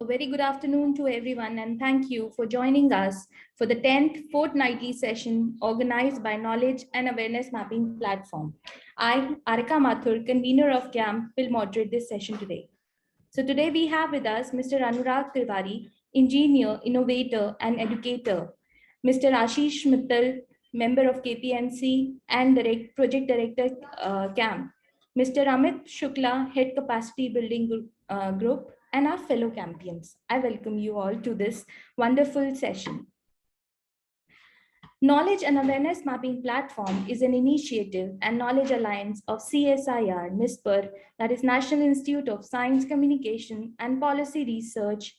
A very good afternoon to everyone, and thank you for joining us for the 10th fortnightly session organized by Knowledge and Awareness Mapping Platform. I, Arika Mathur, convener of CAMP, will moderate this session today. So today we have with us Mr. Anurag Tiwari, engineer, innovator, and educator, Mr. Ashish Mittal, member of KPMC and project director CAMP, Mr. Amit Shukla, head capacity building group, and our fellow champions. I welcome you all to this wonderful session. Knowledge and Awareness Mapping Platform is an initiative and knowledge alliance of CSIR, NISPER, that is National Institute of Science, Communication and Policy Research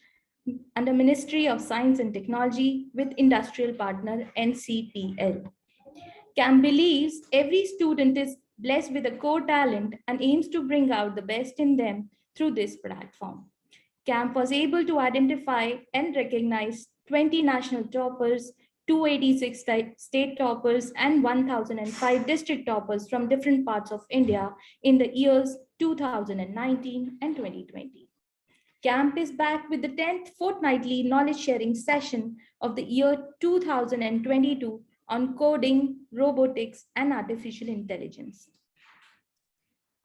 under Ministry of Science and Technology with industrial partner NCPL. CAMP believes every student is blessed with a core talent and aims to bring out the best in them through this platform. CAMP was able to identify and recognize 20 national toppers, 286 state toppers, and 1005 district toppers from different parts of India in the years 2019 and 2020. CAMP is back with the 10th fortnightly knowledge sharing session of the year 2022 on coding, robotics, and artificial intelligence.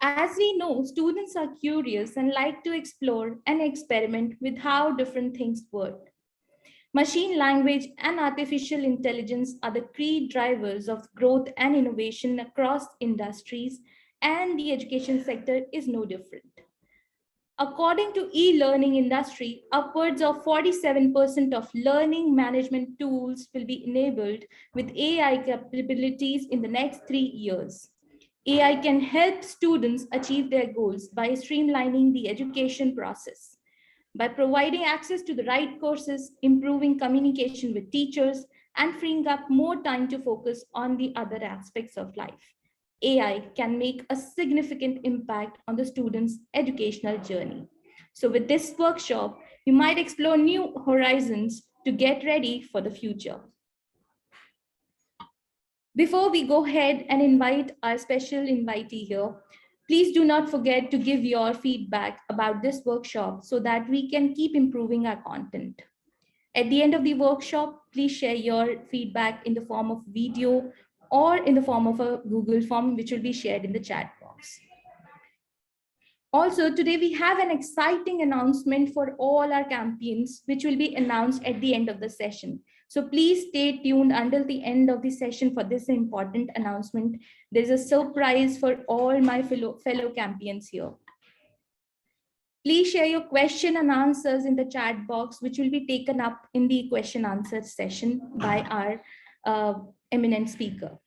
As we know, students are curious and like to explore and experiment with how different things work. Machine language and artificial intelligence are the key drivers of growth and innovation across industries, and the education sector is no different. According to e-learning industry, upwards of 47% of learning management tools will be enabled with AI capabilities in the next 3 years. AI can help students achieve their goals by streamlining the education process, by providing access to the right courses, improving communication with teachers, and freeing up more time to focus on the other aspects of life. AI can make a significant impact on the student's educational journey. So with this workshop, you might explore new horizons to get ready for the future. Before we go ahead and invite our special invitee here, please do not forget to give your feedback about this workshop so that we can keep improving our content. At the end of the workshop, please share your feedback in the form of video or in the form of a Google form, which will be shared in the chat box. Also, today we have an exciting announcement for all our champions, which will be announced at the end of the session. So please stay tuned until the end of the session for this important announcement. There's a surprise for all my fellow champions here. Please share your question and answers in the chat box, which will be taken up in the question answer session by our eminent speaker.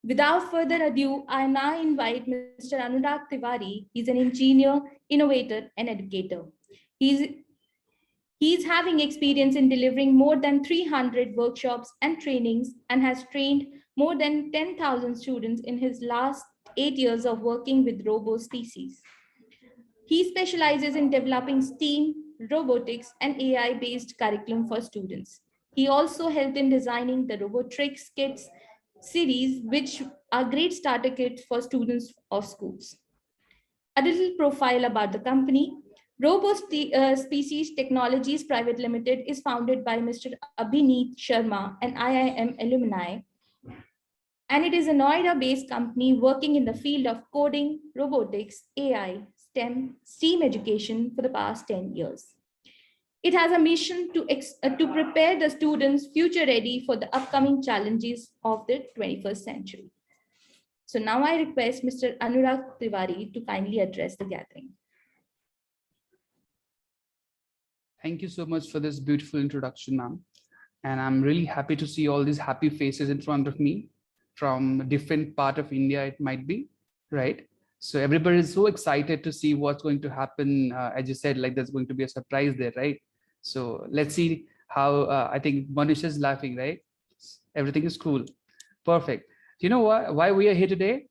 Without further ado, I now invite Mr. Anurag Tiwari. He's an engineer, innovator, and educator. He's having experience in delivering more than 300 workshops and trainings and has trained more than 10,000 students in his last 8 years of working with robo species. He specializes in developing STEAM, robotics, and AI-based curriculum for students. He also helped in designing the robotics kits series, which are great starter kits for students of schools. A little profile about the company. Robo Species Technologies Private Limited is founded by Mr. Abhineet Sharma, an IIM alumni, and it is a Noida-based company working in the field of coding, robotics, AI, STEM education for the past 10 years. It has a mission to prepare the students future ready for the upcoming challenges of the 21st century. So now I request Mr. Anurag Tiwari to kindly address the gathering. Thank you so much for this beautiful introduction, ma'am. And I'm really happy to see all these happy faces in front of me from a different part of India, it might be, right? So everybody is so excited to see what's going to happen. As you said, like there's going to be a surprise there, right? So let's see how, I think Manish is laughing, right? Everything is cool. Perfect. Do you know why we are here today,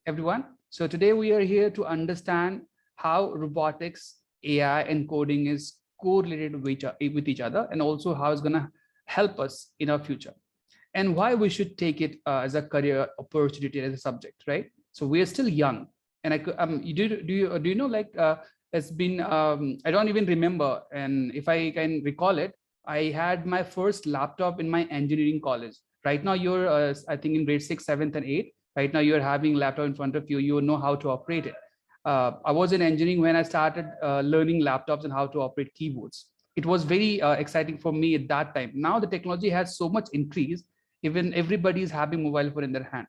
everyone? So today we are here to understand how robotics, AI, and coding is correlated with each other, and also how it's going to help us in our future, and why we should take it as a career opportunity as a subject, right? So we are still young, and do you know, like it's been, I don't even remember. And if I can recall it, I had my first laptop in my engineering college. Right now, you're, I think, in grade 6, 7th, and 8th. Right now, you're having laptop in front of you. You know how to operate it. I was in engineering when I started learning laptops and how to operate keyboards. It was very exciting for me at that time. Now the technology has so much increased, even everybody is having mobile phone in their hand.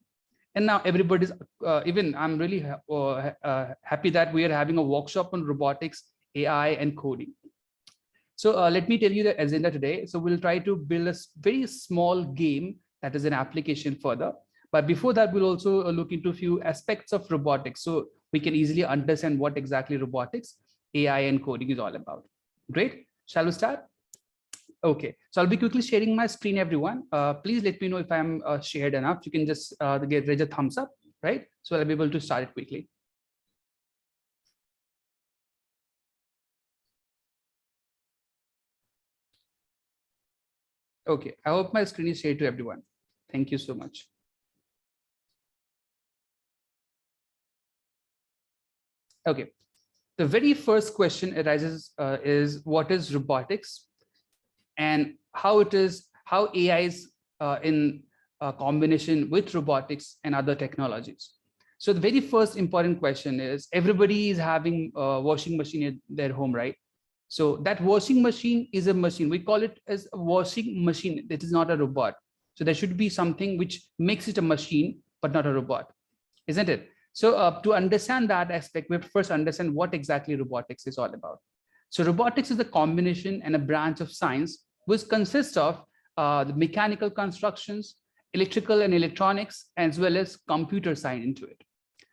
And now everybody's, even I'm really happy that we are having a workshop on robotics, AI, and coding. So let me tell you the agenda today. So we'll try to build a very small game that is an application further. But before that, we'll also look into a few aspects of robotics so we can easily understand what exactly robotics, AI, and coding is all about. Great. Shall we start? Okay, so I'll be quickly sharing my screen, everyone. Please let me know if I'm shared enough. You can just raise a thumbs up, right? So I'll be able to start it quickly. Okay, I hope my screen is shared to everyone. Thank you so much. Okay, the very first question arises is what is robotics and how AI is in combination with robotics and other technologies. So the very first important question is everybody is having a washing machine in their home, right? So that washing machine is a machine. We call it as a washing machine. It is not a robot. So there should be something which makes it a machine, but not a robot, isn't it? So to understand that aspect, we have to first understand what exactly robotics is all about. So robotics is a combination and a branch of science which consists of the mechanical constructions, electrical and electronics, as well as computer science into it.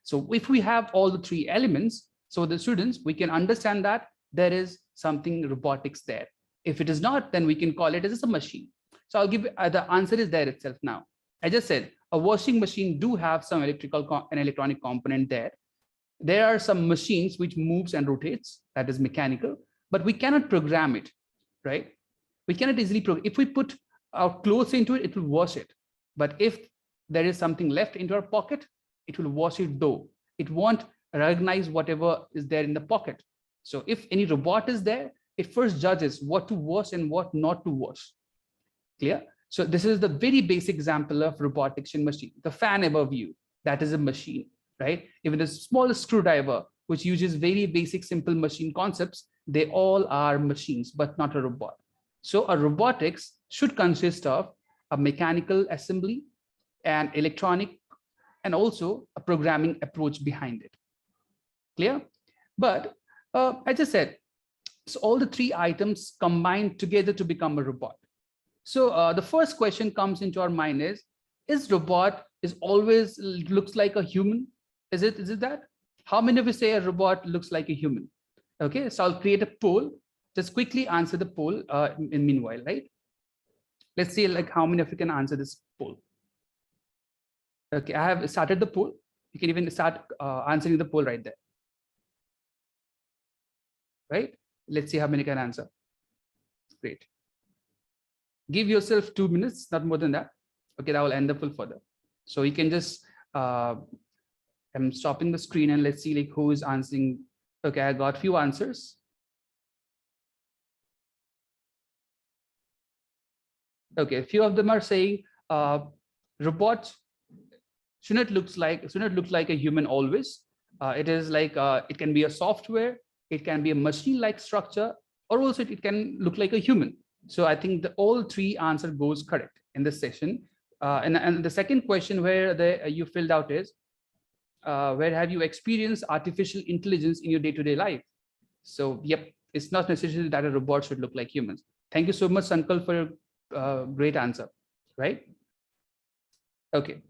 So if we have all the three elements, so the students, we can understand that there is something robotics there. If it is not, then we can call it as a machine. So I'll give the answer is there itself now. I just said a washing machine do have some electrical and electronic component there. There are some machines which moves and rotates, that is mechanical, but we cannot program it, right? We cannot easily program. If we put our clothes into it, it will wash it. But if there is something left into our pocket, it will wash it though. It won't recognize whatever is there in the pocket. So if any robot is there, it first judges what to wash and what not to wash. Clear? So this is the very basic example of robotics in machine. The fan above you, that is a machine, right? Even the smallest screwdriver, which uses very basic, simple machine concepts, they all are machines, but not a robot. So a robotics should consist of a mechanical assembly and electronic and also a programming approach behind it. Clear? But I just said, so all the three items combined together to become a robot. So the first question comes into our mind is robot is always looks like a human? Is it that? How many of you say a robot looks like a human? Okay, so I'll create a poll. Just quickly answer the poll in meanwhile, right? Let's see like how many of you can answer this poll. Okay, I have started the poll. You can even start answering the poll right there. Right? Let's see how many can answer. Great. Give yourself 2 minutes, not more than that. Okay, that will end the poll further. So you can just, I'm stopping the screen and let's see like who is answering. Okay, I got few answers. Okay, a few of them are saying robots shouldn't look like a human always. It is like it can be a software, it can be a machine-like structure, or also it can look like a human. So I think all three answer goes correct in this session. And the second question where you filled out is where have you experienced artificial intelligence in your day-to-day life? So yep, it's not necessary that a robot should look like humans. Thank you so much, Sankal, for your great answer. Right? Okay.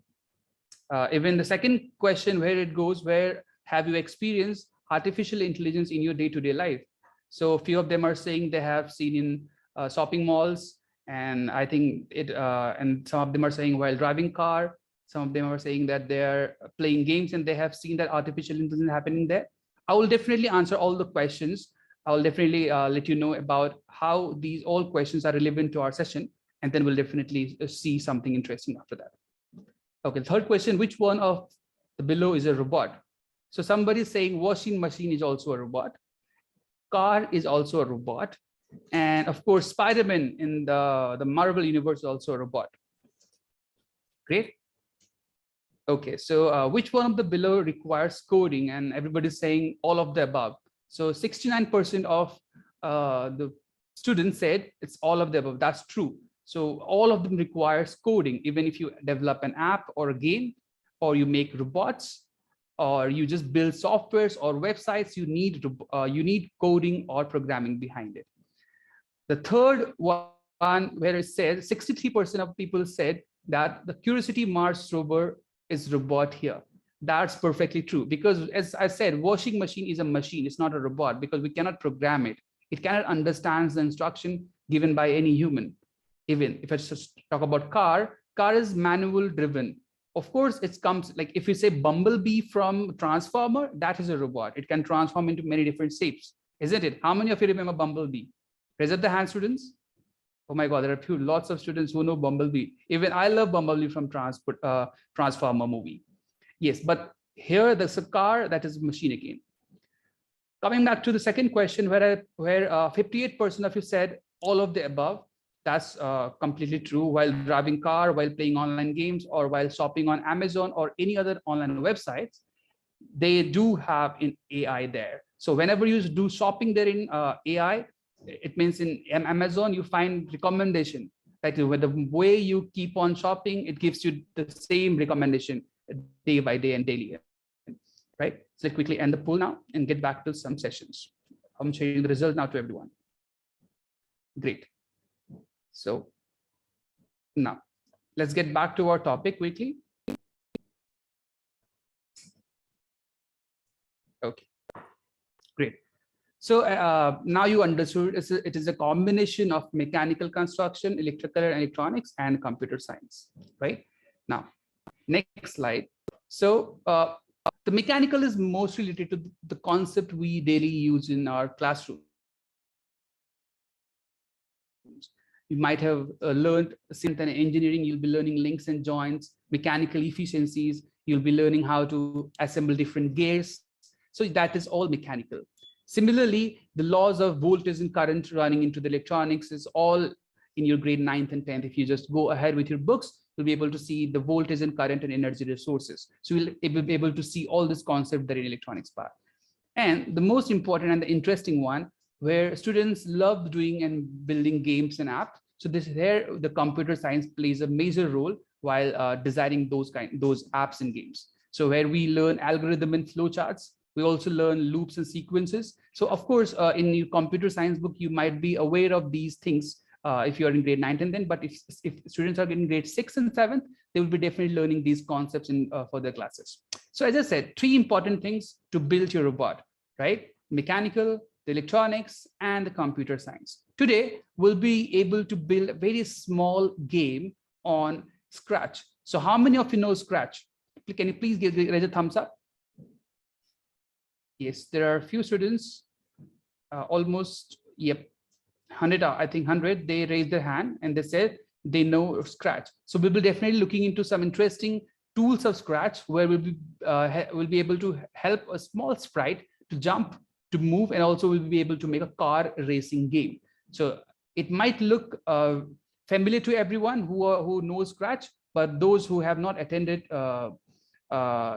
Even the second question where it goes, where have you experienced artificial intelligence in your day-to-day life? So a few of them are saying they have seen in shopping malls, and I think it, and some of them are saying while driving car, some of them are saying that they're playing games and they have seen that artificial intelligence happening there. I will definitely answer all the questions. I will definitely let you know about how these all questions are relevant to our session, and then we'll definitely see something interesting after that. Okay, third question, which one of the below is a robot? So somebody is saying washing machine is also a robot. car is also a robot. And of course, Spider-Man in the Marvel universe is also a robot. Great. Okay, so which one of the below requires coding? And everybody's saying all of the above. So 69% of the students said it's all of the above. That's true. So all of them requires coding, even if you develop an app or a game, or you make robots, or you just build softwares or websites, you need coding or programming behind it. The third one, where it says 63% of people said that the Curiosity Mars rover is robot here. That's perfectly true, because as I said, washing machine is a machine. It's not a robot, because we cannot program it. It cannot understand the instruction given by any human. Even if I just talk about car is manual driven. Of course, it comes like if you say Bumblebee from Transformer, that is a robot. It can transform into many different shapes, isn't it? How many of you remember Bumblebee? Raise up the hand, students. Oh my God, there are lots of students who know Bumblebee. Even I love Bumblebee from Transformer movie. Yes, but here there's a car, that is a machine again. Coming back to the second question, where 58% of you said all of the above. That's completely true. While driving car, while playing online games, or while shopping on Amazon or any other online websites, they do have an AI there. So whenever you do shopping there in AI, it means in Amazon, you find recommendation. Like with the way you keep on shopping, it gives you the same recommendation day by day and daily, right? So let's quickly end the poll now and get back to some sessions. I'm sharing the result now to everyone. Great. So now let's get back to our topic quickly. Okay, great. So now you understood it is a combination of mechanical construction, electrical and electronics, and computer science, right? Now, next slide. So the mechanical is most related to the concept we daily use in our classroom. You might have learned in engineering, you'll be learning links and joints, mechanical efficiencies, you'll be learning how to assemble different gears. So that is all mechanical. Similarly, the laws of voltage and current running into the electronics is all in your grade 9th and 10th. If you just go ahead with your books, you'll be able to see the voltage and current and energy resources. So you'll be able to see all this concept that in electronics part. And the most important and the interesting one, where students love doing and building games and apps. So this here, the computer science plays a major role while designing those apps and games. So where we learn algorithm and flowcharts, we also learn loops and sequences. So of course, in your computer science book, you might be aware of these things if you are in grade 9 and 10, but if students are in grade 6 and 7, they will be definitely learning these concepts in for their classes. So as I said, 3 important things to build your robot, right? Mechanical, the electronics, and the computer science. Today, we'll be able to build a very small game on Scratch. So how many of you know Scratch? Can you please raise a thumbs up? Yes, there are a few students, almost, yep, 100, I think 100, they raised their hand and they said they know Scratch. So we'll be definitely looking into some interesting tools of Scratch where we'll be able to help a small sprite to jump, to move, and also we'll be able to make a car racing game. So it might look familiar to everyone who knows Scratch, but those who have not attended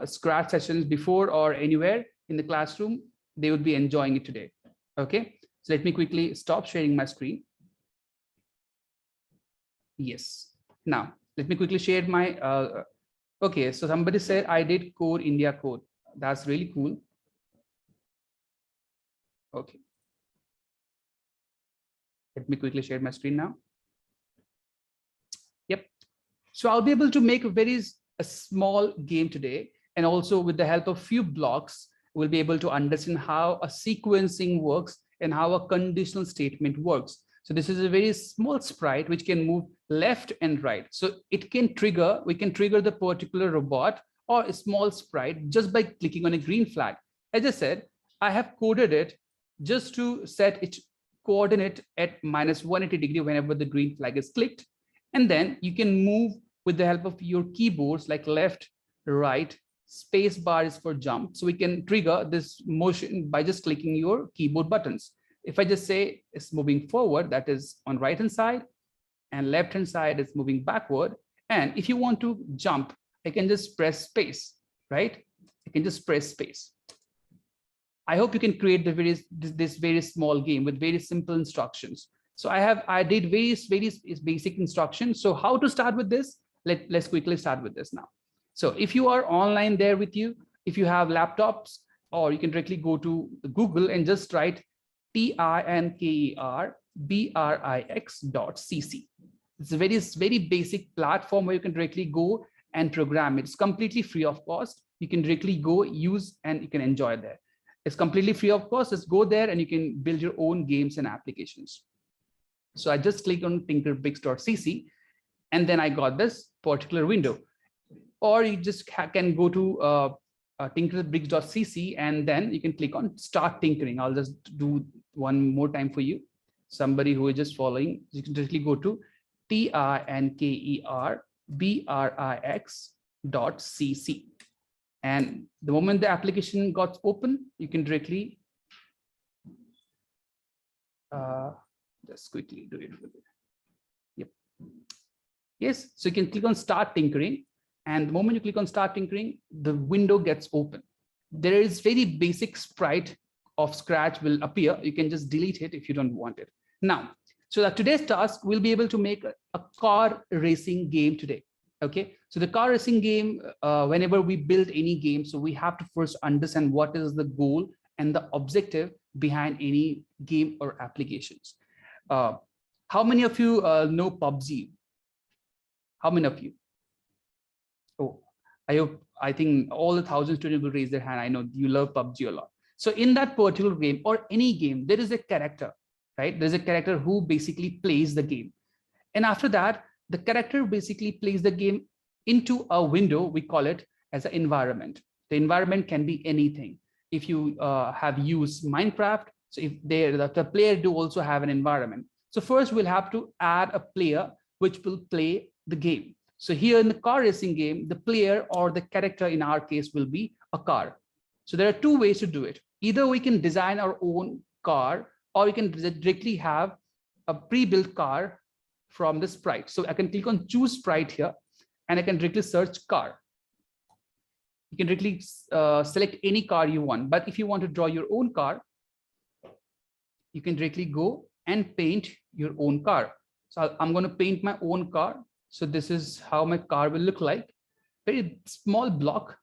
Scratch sessions before or anywhere in the classroom, they would be enjoying it today. Okay, so let me quickly stop sharing my screen. Yes, now let me quickly share my, okay, so somebody said I did Core India code. That's really cool. Okay. Let me quickly share my screen now. Yep. So I'll be able to make a small game today. And also with the help of few blocks, we'll be able to understand how a sequencing works and how a conditional statement works. So this is a very small sprite which can move left and right. So it can trigger, we can trigger the particular robot or a small sprite just by clicking on a green flag. As I said, I have coded it just to set its coordinate at -180 whenever the green flag is clicked. And then you can move with the help of your keyboards like left, right, space bar is for jump. So we can trigger this motion by just clicking your keyboard buttons. If I just say it's moving forward, that is on right hand side, and left hand side is moving backward. And if you want to jump, I can just press space, right? I can just press space. I hope you can create this very small game with very simple instructions. So I did various basic instructions. So how to start with this? Let's quickly start with this now. So if you are online there with you, if you have laptops, or you can directly go to Google and just write tinkerbricks.cc. It's a very basic platform where you can directly go and program. It's completely free of cost. You can directly go use and you can enjoy there. It's completely free of cost. Just go there and you can build your own games and applications. So I just click on tinkerbricks.cc, and then I got this particular window. Or you just can go to tinkerbricks.cc, and then you can click on start tinkering. I'll just do one more time for you. Somebody who is just following, you can directly go to tinkerbricks.cc. And the moment the application got open, you can directly just quickly do it. Yep. Yes, so you can click on start tinkering, and the moment you click on start tinkering, the window gets open. There is very basic sprite of Scratch will appear. You can just delete it if you don't want it. Now, so that today's task, we'll be able to make a car racing game today. Okay, so the car racing game, whenever we build any game, so we have to first understand what is the goal and the objective behind any game or applications. How many of you know PUBG? How many of you? Oh, I think all the 1,000 students will raise their hand. I know you love PUBG a lot. So in that particular game or any game, there is a character, right? There's a character who basically plays the game. And after that, the character basically plays the game into a window. We call it as an environment. The environment can be anything. If you have used Minecraft, so if the player do also have an environment. So first we'll have to add a player which will play the game. So here in the car racing game, the player or the character in our case will be a car. So there are two ways to do it. Either we can design our own car, or we can directly have a pre-built car from the sprite. So I can click on choose sprite here, and I can directly search car. You can directly select any car you want. But if you want to draw your own car, you can directly go and paint your own car. So I'm going to paint my own car. So this is how my car will look like. Very small block.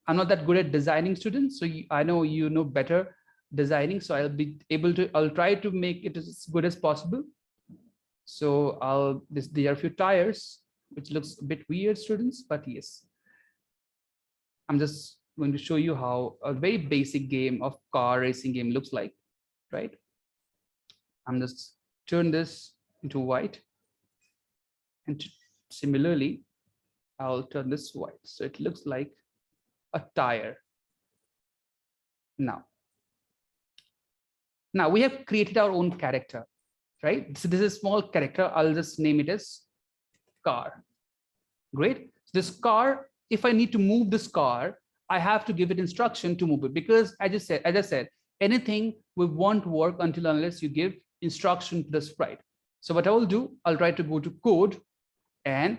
I'm not that good at designing, students. So I know you know better designing. So I'll try to make it as good as possible. So there are a few tires, which looks a bit weird, students, but yes. I'm just going to show you how a very basic game of car racing game looks like, right? I'm just turn this into white. And similarly, I'll turn this white. So it looks like a tire. Now we have created our own character, right? So this is a small character. I'll just name it as car. Great. This car, if I need to move this car, I have to give it instruction to move it, because as I said, anything won't work unless you give instruction to the sprite. So what I will do, I'll try to go to code, and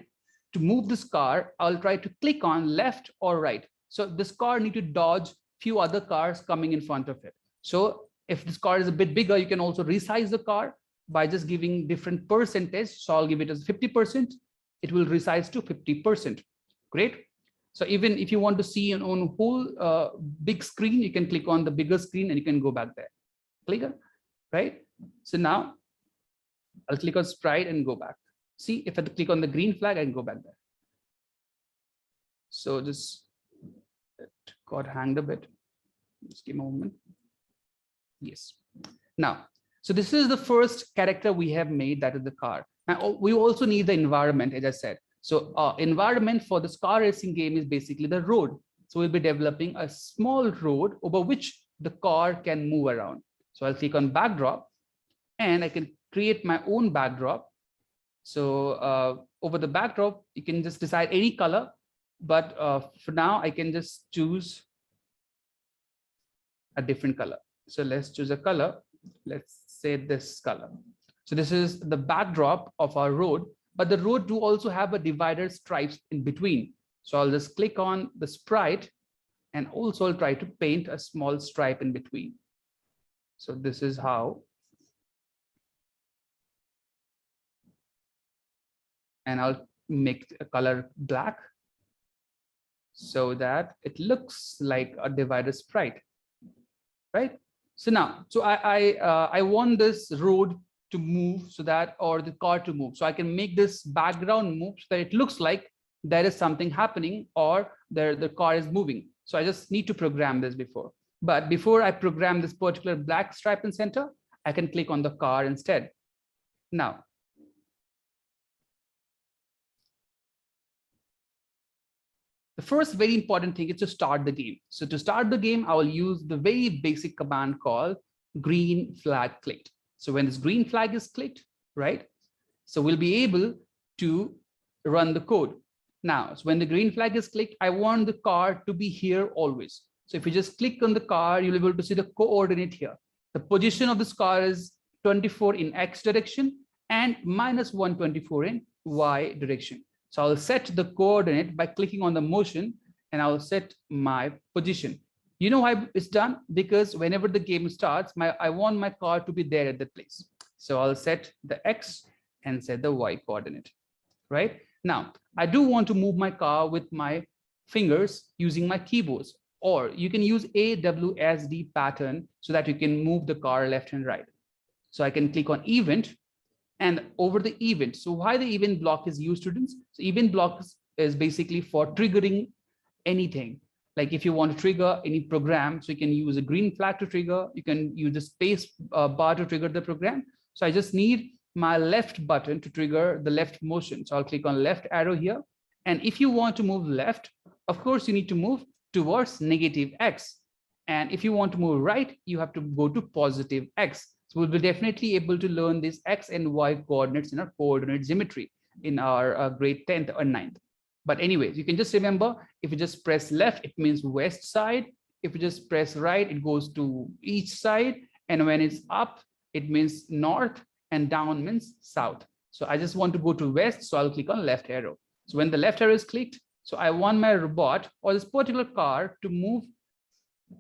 to move this car, I'll try to click on left or right. So this car need to dodge few other cars coming in front of it. So if this car is a bit bigger, you can also resize the car by just giving different percentage. So I'll give it as 50%. It will resize to 50%. Great. So even if you want to see on whole big screen, you can click on the bigger screen and you can go back there. Click, right? So now I'll click on sprite and go back. See, if I click on the green flag, I can go back there. So just it got hanged a bit. Just give me a moment. Yes. Now, so this is the first character we have made, that is the car. Now we also need the environment, as I said. So environment for this car racing game is basically the road. So we'll be developing a small road over which the car can move around. So I'll click on backdrop, and I can create my own backdrop. So over the backdrop, you can just decide any color, but for now I can just choose a different color. So let's choose a color. Let's say this color. So this is the backdrop of our road, but the road do also have a divider stripes in between. So I'll just click on the sprite and also I'll try to paint a small stripe in between. So this is how. And I'll make a color black so that it looks like a divider sprite, right? So now, so I want this road to move so that, or the car to move. So I can make this background move so that it looks like there is something happening or the car is moving. So I just need to program this before. But before I program this particular black stripe in center, I can click on the car instead. Now, the first very important thing is to start the game. So to start the game, I will use the very basic command called green flag clicked. So when this green flag is clicked, right? So we'll be able to run the code. Now, so when the green flag is clicked, I want the car to be here always. So if you just click on the car, you'll be able to see the coordinate here. The position of this car is 24 in X direction and minus 124 in Y direction. So I'll set the coordinate by clicking on the motion and I'll set my position. You know why it's done? Because whenever the game starts, I want my car to be there at that place. So I'll set the X and set the Y coordinate, right? Now, I do want to move my car with my fingers using my keyboards, or you can use AWSD pattern so that you can move the car left and right. So I can click on event and over the event. So why the event block is used, students? So event block is basically for triggering anything. Like if you want to trigger any program, so you can use a green flag to trigger, you can use the space bar to trigger the program. So I just need my left button to trigger the left motion. So I'll click on left arrow here. And if you want to move left, of course, you need to move towards negative X. And if you want to move right, you have to go to positive X. So we'll be definitely able to learn these X and Y coordinates in our coordinate geometry in our grade 10th or 9th. But anyways, you can just remember, if you just press left, it means west side. If you just press right, it goes to each side. And when it's up, it means north, and down means south. So I just want to go to west, so I'll click on left arrow. So when the left arrow is clicked, so I want my robot or this particular car to move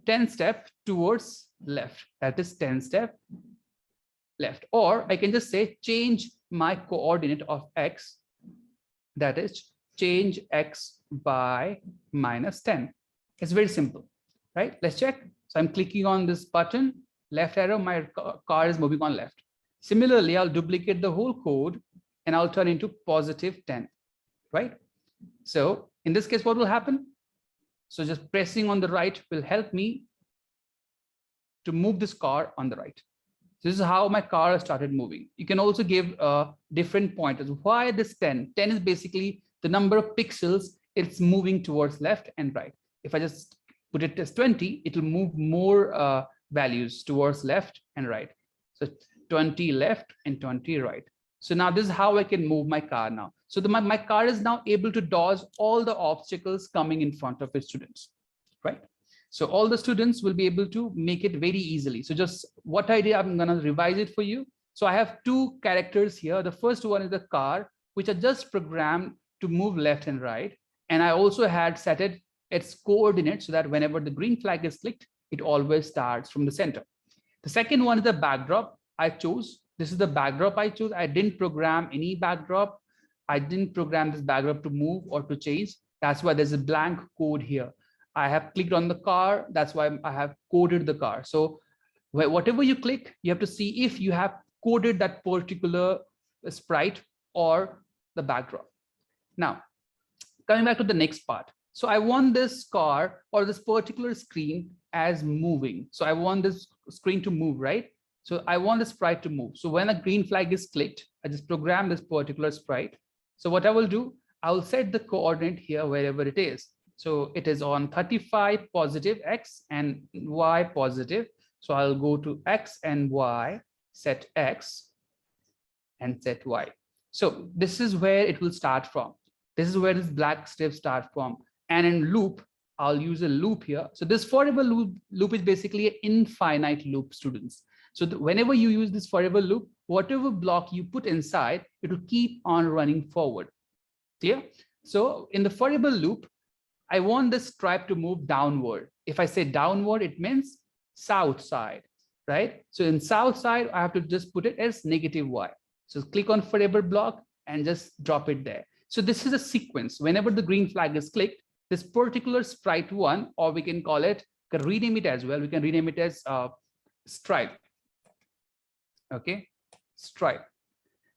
10 steps towards left. That is 10 steps left. Or I can just say change my coordinate of X. That is change X by minus 10. It's very simple, right? Let's check. So I'm clicking on this button, left arrow, my car is moving on left. Similarly, I'll duplicate the whole code and I'll turn into positive 10, right? So in this case, what will happen? So just pressing on the right will help me to move this car on the right. This is how my car started moving. You can also give different pointers. Why this 10? 10 is basically the number of pixels it's moving towards left and right. If I just put it as 20, it will move more values towards left and right. So 20 left and 20 right. So now this is how I can move my car now. So my car is now able to dodge all the obstacles coming in front of its students, right? So all the students will be able to make it very easily. So just what I did, I'm gonna revise it for you. So I have two characters here. The first one is the car, which I just programmed to move left and right. And I also had set its coordinates so that whenever the green flag is clicked, it always starts from the center. The second one is the backdrop I chose. This is the backdrop I chose. I didn't program any backdrop. I didn't program this backdrop to move or to change. That's why there's a blank code here. I have clicked on the car. That's why I have coded the car. So whatever you click, you have to see if you have coded that particular sprite or the backdrop. Now, coming back to the next part. So I want this car or this particular screen as moving. So I want this screen to move, right? So I want the sprite to move. So when a green flag is clicked, I just program this particular sprite. So what I will do, I will set the coordinate here wherever it is. So it is on 35 positive X and Y positive. So I'll go to X and Y, set X and set Y. So this is where it will start from. This is where this black step starts from. And in loop, I'll use a loop here. So this forever loop is basically an infinite loop, students. So whenever you use this forever loop, whatever block you put inside, it will keep on running forward. Clear? So in the forever loop, I want this stripe to move downward. If I say downward, it means south side, right? So in south side, I have to just put it as negative y. So click on forever block and just drop it there. So this is a sequence. Whenever the green flag is clicked, this particular stripe one, or we can call it, rename it as well. We can rename it as stripe. Okay, stripe.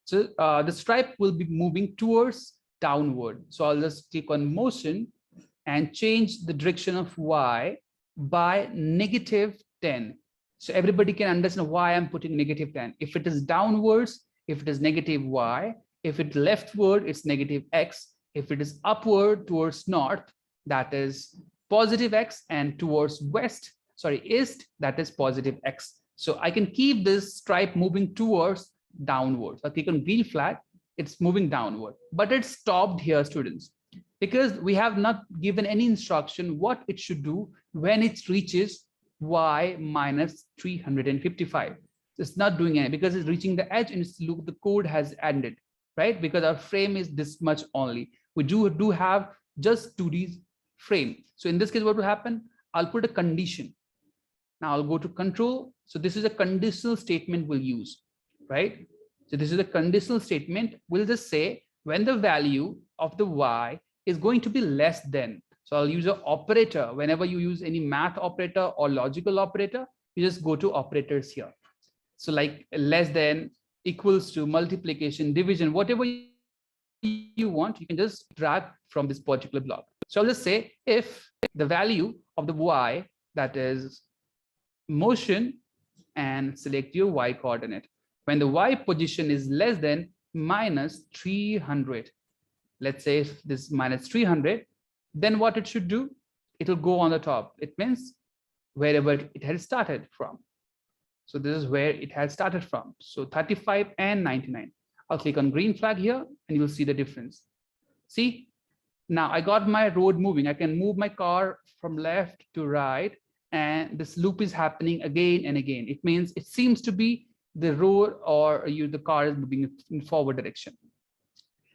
So the stripe will be moving towards downward. So I'll just click on motion and change the direction of y by -10. So everybody can understand why I'm putting -10. If it is downwards, if it is negative y, if it's leftward, it's negative x. If it is upward towards north, that is positive x, and towards east, that is positive x. So I can keep this stripe moving towards downwards. I click on green flag, it's moving downward, but it's stopped here, students, because we have not given any instruction what it should do when it reaches y minus 355. It's not doing anything because it's reaching the edge and it's look, the code has ended, right? Because our frame is this much only. We do have just 2D frame. So in this case, what will happen? I'll put a condition. Now I'll go to control. So this is a conditional statement we'll use, right? So this is a conditional statement. We'll just say when the value of the y is going to be less than. So I'll use an operator. Whenever you use any math operator or logical operator, you just go to operators here. So like less than, equals to, multiplication, division, whatever you want, you can just drag from this particular block. So I'll just say if the value of the y, that is motion, and select your y coordinate. When the y position is less than -300, let's say if this -300, then what it should do, it will go on the top. It means wherever it had started from. So this is where it had started from. So 35 and 99. I'll click on green flag here and you'll see the difference. See, now I got my road moving. I can move my car from left to right, and this loop is happening again and again. It means it seems to be the road or the car is moving in forward direction.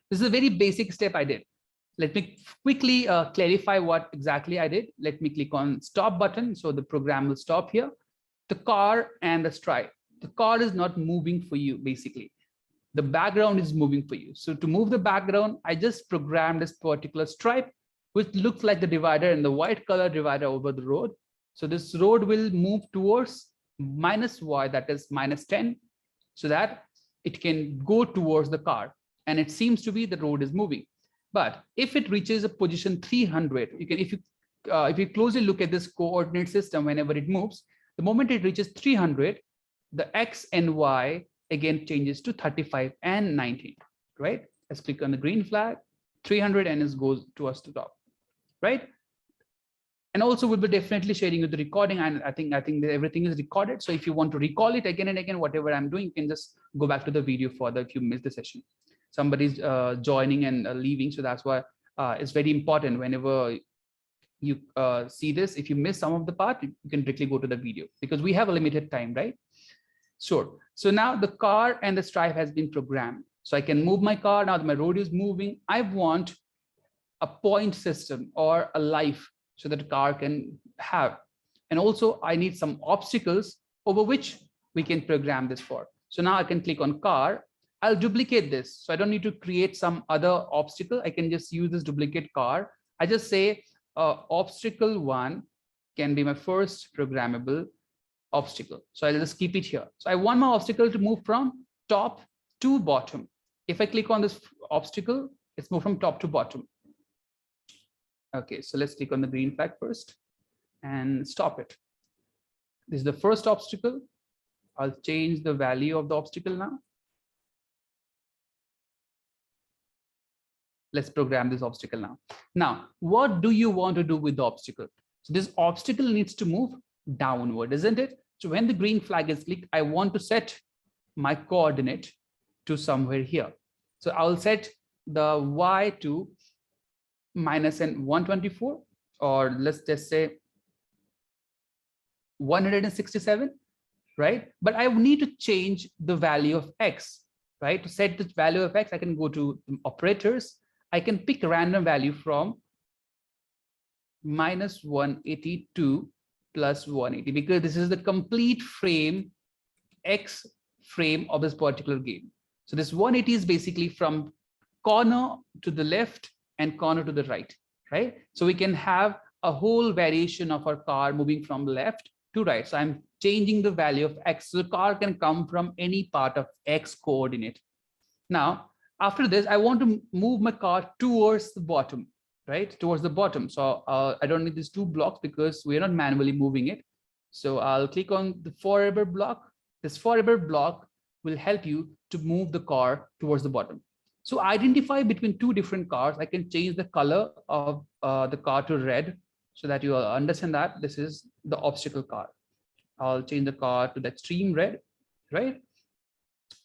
This is a very basic step I did. Let me quickly clarify what exactly I did. Let me click on stop button. So the program will stop here. The car and the stripe. The car is not moving for you, basically. The background is moving for you. So to move the background, I just programmed this particular stripe, which looks like the divider and the white color divider over the road. So this road will move towards -y, that is -10, so that it can go towards the car. And it seems to be the road is moving. But if it reaches a position 300, you can, if you closely look at this coordinate system, whenever it moves, the moment it reaches 300, the x and y again changes to 35 and 19, right? Let's click on the green flag, 300, and it goes towards the top, right? And also we'll be definitely sharing you the recording, and I think that everything is recorded. So if you want to recall it again and again, whatever I'm doing, you can just go back to the video further if you missed the session. Somebody's joining and leaving, so that's why it's very important whenever you see this. If you miss some of the part, you can directly go to the video because we have a limited time, right? Sure. So now the car and the stripe has been programmed. So I can move my car. Now that my road is moving, I want a point system or a life so that the car can have. And also I need some obstacles over which we can program this for. So now I can click on car. I'll duplicate this. So I don't need to create some other obstacle. I can just use this duplicate car. I just say obstacle 1 can be my first programmable obstacle. So I'll just keep it here. So I want my obstacle to move from top to bottom. If I click on this obstacle, it's moved from top to bottom. Okay, so let's click on the green flag first and stop it. This is the first obstacle. I'll change the value of the obstacle now. Let's program this obstacle now. Now, what do you want to do with the obstacle? So this obstacle needs to move downward, isn't it? So when the green flag is clicked, I want to set my coordinate to somewhere here. So I'll set the y to -124, or let's just say 167. right? But I need to change the value of X, right? To set the value of X, I can go to operators. I can pick a random value from minus 182 plus 180, because this is the complete frame, X frame of this particular game. So this 180 is basically from corner to the left and corner to the right, right? So we can have a whole variation of our car moving from left to right. So I'm changing the value of X. So the car can come from any part of X coordinate. Now, after this, I want to move my car towards the bottom, right? Towards the bottom. So I don't need these two blocks because we're not manually moving it. So I'll click on the forever block. This forever block will help you to move the car towards the bottom. So identify between two different cars. I can change the color of the car to red so that you understand that this is the obstacle car. I'll change the car to the extreme red, right?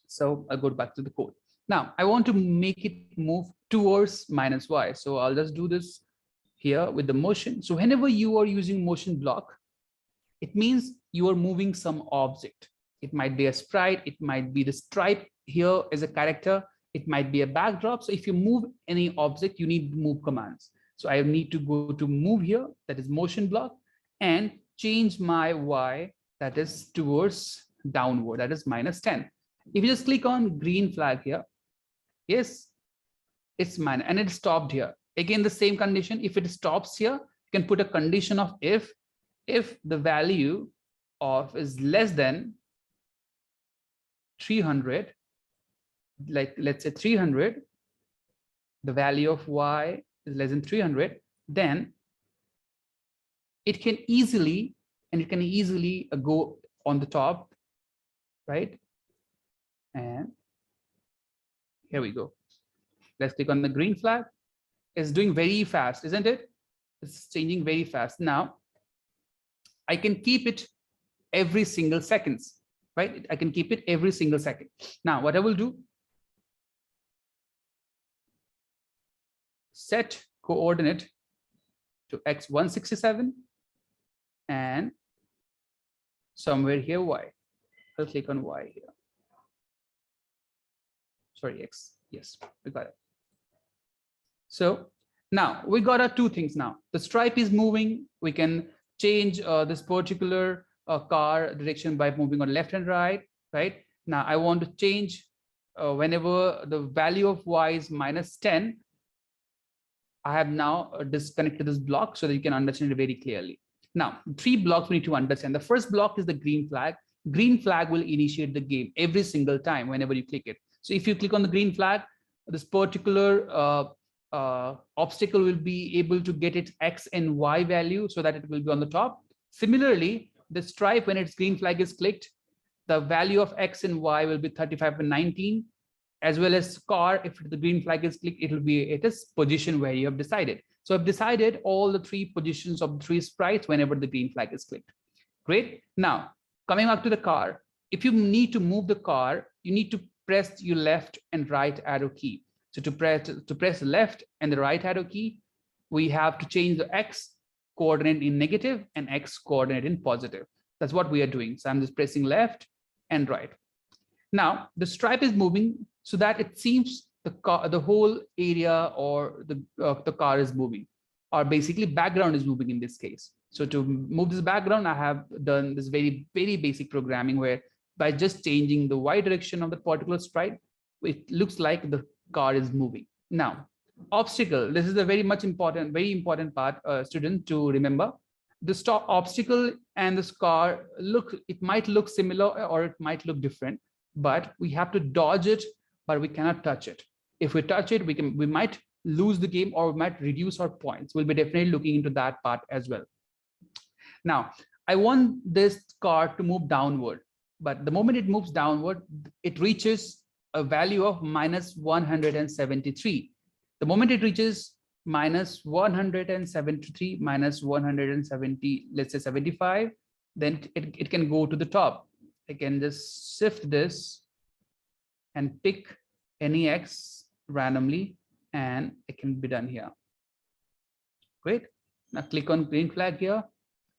So I'll go back to the code. Now I want to make it move towards minus y. So I'll just do this here with the motion. So whenever you are using motion block, it means you are moving some object. It might be a sprite, it might be the stripe here as a character, it might be a backdrop. So if you move any object, you need move commands. So I need to go to move here, that is motion block, and change my y, that is towards downward, that is minus 10. If you just click on green flag here, yes, it's minus, and it stopped here. Again, the same condition. If it stops here, you can put a condition of if the value of is less than 300, like let's say 300, the value of y is less than 300, then it can easily go on the top, right? And here we go. Let's click on the green flag. It's doing very fast, isn't it? It's changing very fast. Now I can keep it every single seconds, right? I can keep it every single second. Now what I will do, set coordinate to x167 and somewhere here y. I'll click on y here. Sorry, x. Yes, we got it. So now we got our two things now. The stripe is moving. We can change this particular car direction by moving on left and right, right? Now I want to change whenever the value of y is minus 10, I have now disconnected this block so that you can understand it very clearly. Now, 3 blocks we need to understand. The first block is the green flag. Green flag will initiate the game every single time whenever you click it. So if you click on the green flag, this particular obstacle will be able to get its X and Y value so that it will be on the top. Similarly, the stripe, when its green flag is clicked, the value of X and Y will be 35 and 19, as well as car, if the green flag is clicked, it will be at its position where you have decided. So I've decided all the 3 positions of the 3 sprites whenever the green flag is clicked. Great. Now, coming back to the car, if you need to move the car, you need to press your left and right arrow key. So to press the left and the right arrow key, we have to change the X coordinate in negative and X coordinate in positive. That's what we are doing. So I'm just pressing left and right. Now the stripe is moving so that it seems the whole area or the car is moving, or basically background is moving in this case. So to move this background, I have done this very basic programming where by just changing the Y direction of the particular sprite, it looks like the car is moving. Now, obstacle. This is a very important part, student, to remember. The stop obstacle and this car it might look similar or it might look different, but we have to dodge it, but we cannot touch it. If we touch it, we might lose the game or we might reduce our points. We'll be definitely looking into that part as well. Now, I want this car to move downward, but the moment it moves downward, it reaches a value of minus 173. The moment it reaches minus 173, minus 170, let's say 75, then it can go to the top. I can just shift this and pick any X randomly, and it can be done here. Great. Now click on green flag here.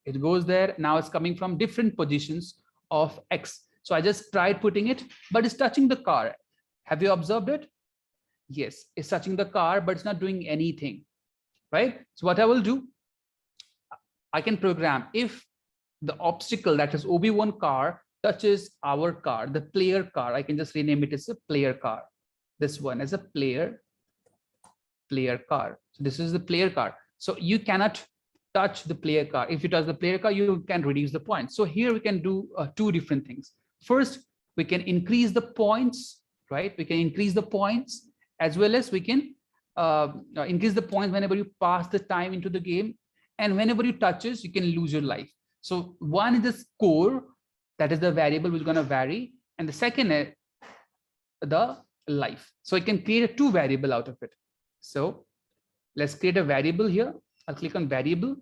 It goes there. Now it's coming from different positions of X. So I just tried putting it, but it's touching the car. Have you observed it? Yes, it's touching the car, but it's not doing anything, right? So what I will do, I can program if the obstacle, that is OB1 car, touches our car, the player car, I can just rename it as a player car. This one as a player car. So this is the player car. So you cannot touch the player car. If you touch the player car, you can reduce the points. So here we can do two different things. First, we can increase the points, right? We can increase the points, as well as we can increase the points whenever you pass the time into the game. And whenever you touches, you can lose your life. So one is the score, that is the variable which is going to vary. And the second is the life. So I can create a two variable out of it. So let's create a variable here. I'll click on variable,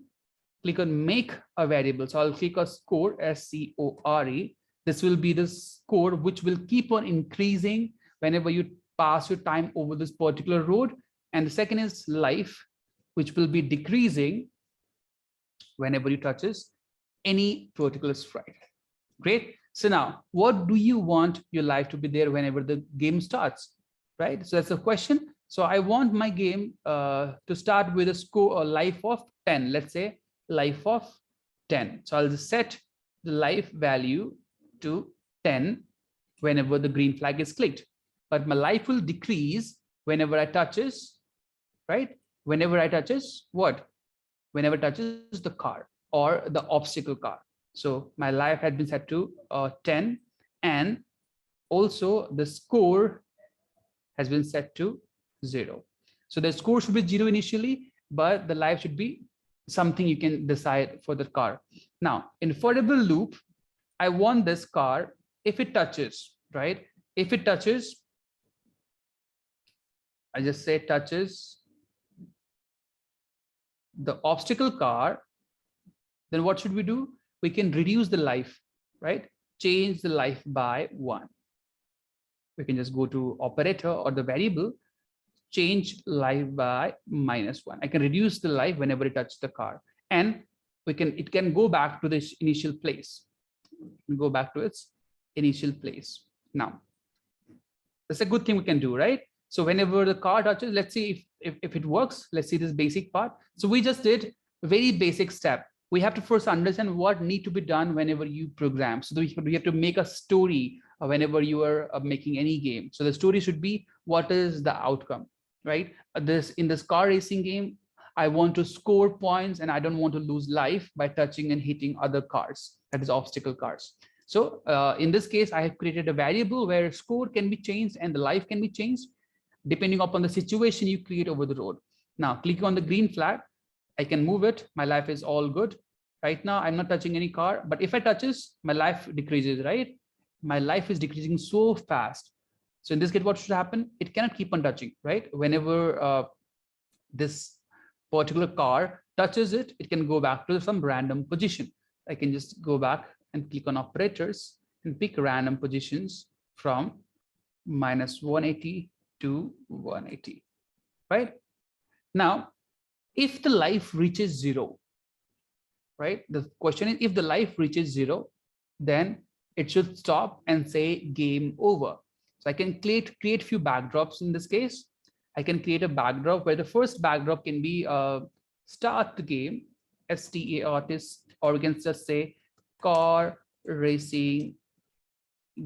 click on make a variable. So I'll click on score, SCORE. This will be the score which will keep on increasing whenever you pass your time over this particular road. And the second is life, which will be decreasing whenever you touches any particular sprite. Great. So now, what do you want your life to be there whenever the game starts, right? So that's a question. So I want my game to start with a score or life of 10. Let's say life of 10. So I'll just set the life value to 10 whenever the green flag is clicked. But my life will decrease whenever I touches, right? Whenever I touches what? Whenever it touches the car or the obstacle car. So my life had been set to 10, and also the score has been set to 0. So the score should be 0 initially, but the life should be something you can decide for the car. Now, in for double loop, I want this car, if it touches, right? If it touches, I just say touches the obstacle car, then what should we do? We can reduce the life, right? Change the life by 1. We can just go to operator or the variable, change life by -1. I can reduce the life whenever it touches the car, and it can go back to this initial place. Go back to its initial place. Now, that's a good thing we can do, right? So whenever the car touches, let's see if it works. Let's see this basic part. So we just did a very basic step. We have to first understand what need to be done whenever you program. So we have to make a story whenever you are making any game. So the story should be, what is the outcome, right? In this car racing game, I want to score points and I don't want to lose life by touching and hitting other cars, that is obstacle cars. So in this case, I have created a variable where score can be changed and the life can be changed depending upon the situation you create over the road. Now click on the green flag. I can move it. My life is all good. Right now, I'm not touching any car, but if I touches, my life decreases, right? My life is decreasing so fast. So in this case, what should happen? It cannot keep on touching, right? Whenever this particular car touches it, it can go back to some random position. I can just go back and click on operators and pick random positions from -180 to 180, right? Now, if the life reaches 0, right? The question is, if the life reaches 0, then it should stop and say game over. So I can create few backdrops in this case. I can create a backdrop where the first backdrop can be start the game, START, or we can just say car racing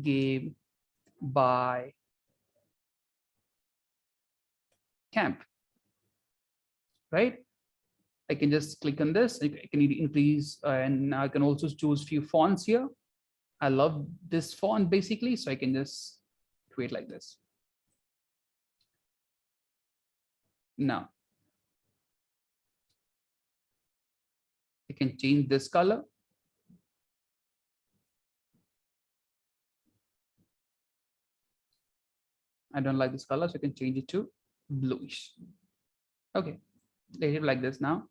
game by camp, right? I can just click on this. I can increase, and I can also choose few fonts here. I love this font basically, so I can just create like this. Now, I can change this color. I don't like this color, so I can change it to bluish. Okay, leave it like this now.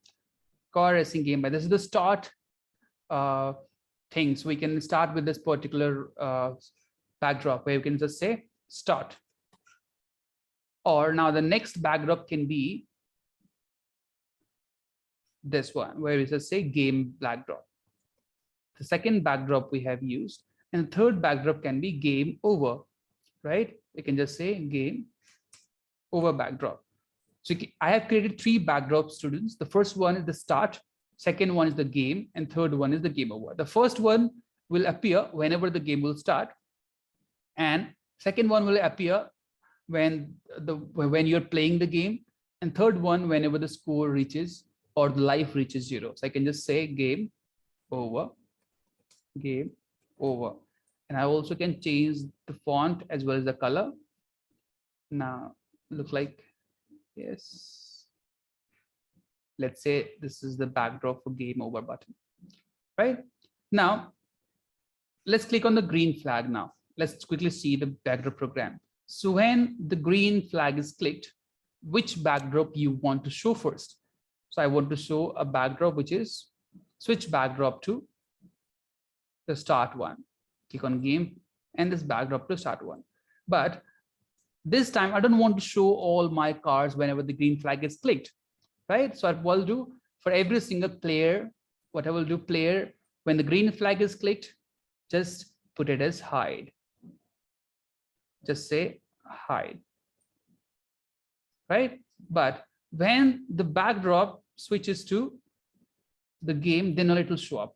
Car racing game, but this is the start thing. So we can start with this particular backdrop where you can just say start. Or now the next backdrop can be this one where we just say game backdrop. The second backdrop we have used, And the third backdrop can be game over, right? We can just say game over backdrop. So I have created 3 backdrop, students. The first one is the start, second one is the game, and third one is the game over. The first one will appear whenever the game will start, and second one will appear when you're playing the game, and third one whenever the score reaches or the life reaches 0. So I can just say game over, game over. And I also can change the font as well as the color. Now look like, yes, let's say this is the backdrop for game over button, right? Now let's click on the green flag. Now let's quickly see the backdrop program. So when the green flag is clicked, which backdrop you want to show first? So I want to show a backdrop which is switch backdrop to the start one. Click on game and this backdrop to start one. But this time I don't want to show all my cards whenever the green flag is clicked, right? So what I'll do for every single player, what I will do, player, when the green flag is clicked, just put it as hide. Just say hide, right? But when the backdrop switches to the game, then only it will show up.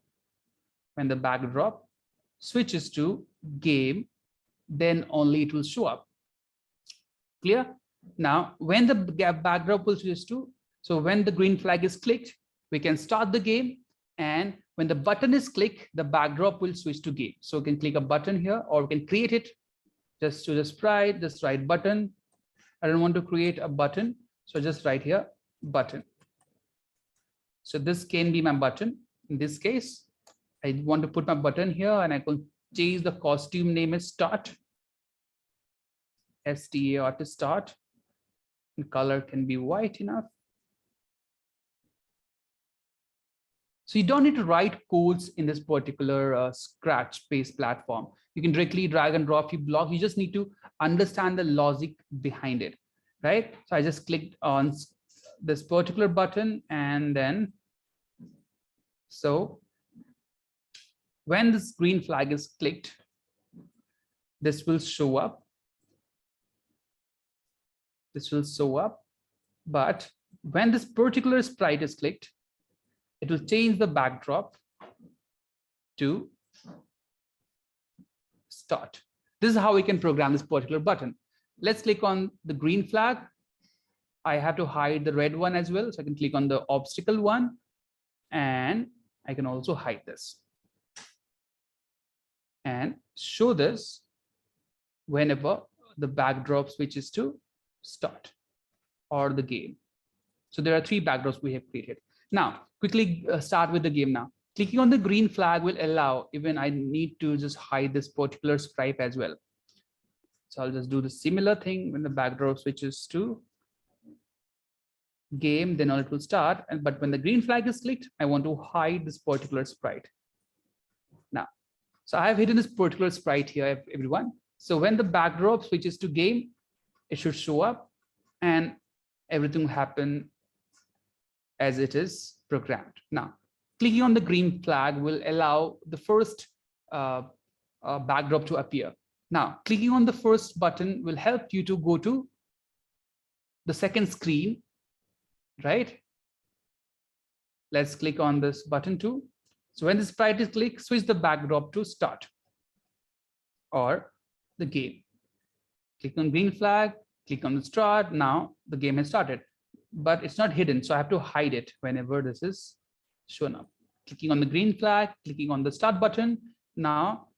When the backdrop switches to game, then only it will show up. Clear? Now, when the backdrop will switch to, so when the green flag is clicked, we can start the game, and when the button is clicked, the backdrop will switch to game. So we can click a button here, or we can create it just to the sprite, just write button. I don't want to create a button, so just write here button. So this can be my button. In this case, I want to put my button here, and I can change the costume name as start, STAR to start, and color can be white enough. So you don't need to write codes in this particular Scratch-based platform. You can directly drag and drop your block. You just need to understand the logic behind it, right? So I just clicked on this particular button, and then, so when this green flag is clicked, this will show up. This will show up. But when this particular sprite is clicked, it will change the backdrop to start. This is how we can program this particular button. Let's click on the green flag. I have to hide the red one as well. So I can click on the obstacle one, and I can also hide this and show this whenever the backdrop switches to start or the game. So there are 3 backdrops we have created. Now, quickly start with the game now. Clicking on the green flag will allow, even I need to just hide this particular stripe as well. So I'll just do the similar thing when the backdrop switches to game, then it will start. But when the green flag is clicked, I want to hide this particular sprite. Now, so I have hidden this particular sprite here, everyone. So when the backdrop switches to game, it should show up and everything will happen as it is programmed. Now, clicking on the green flag will allow the first backdrop to appear. Now, clicking on the first button will help you to go to the second screen, right? Let's click on this button too. So when the sprite is clicked, switch the backdrop to start or the game. Click on green flag, click on the start. Now the game has started, but it's not hidden. So I have to hide it whenever this is shown up. Clicking on the green flag, clicking on the start button. Now